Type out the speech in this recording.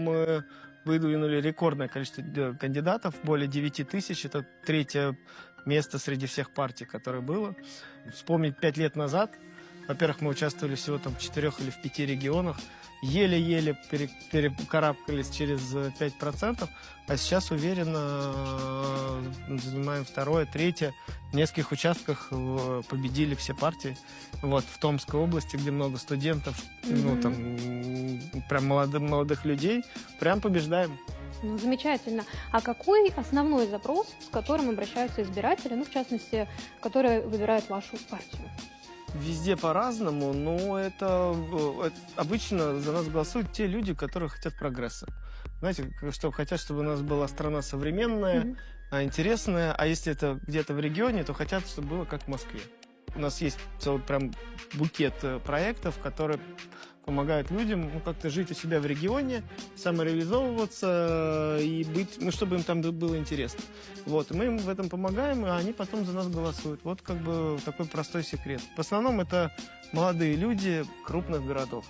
мы выдвинули рекордное количество кандидатов, более 9 тысяч. Это третье место среди всех партий, которое было. Вспомнить 5 лет назад, во-первых, мы участвовали всего там в 4 или в 5 регионах, еле-еле перекарабкались через 5%, а сейчас уверенно занимаем второе, третье. В нескольких участках победили все партии. Вот, в Томской области, где много студентов, ну, там, прям молодых людей, прям побеждаем. Ну, замечательно. А какой основной запрос, с которым обращаются избиратели, ну, в частности, которые выбирают вашу партию? Везде по-разному, но это обычно за нас голосуют те люди, которые хотят прогресса. Знаете, хотят, чтобы у нас была страна современная, интересная, а если это где-то в регионе, то хотят, чтобы было как в Москве. У нас есть целый прям букет проектов, которые помогают людям как-то жить у себя в регионе, самореализовываться и быть, ну, чтобы им там было интересно. Вот, мы им в этом помогаем, а они потом за нас голосуют. Вот как бы такой простой секрет. В основном это молодые люди крупных городов.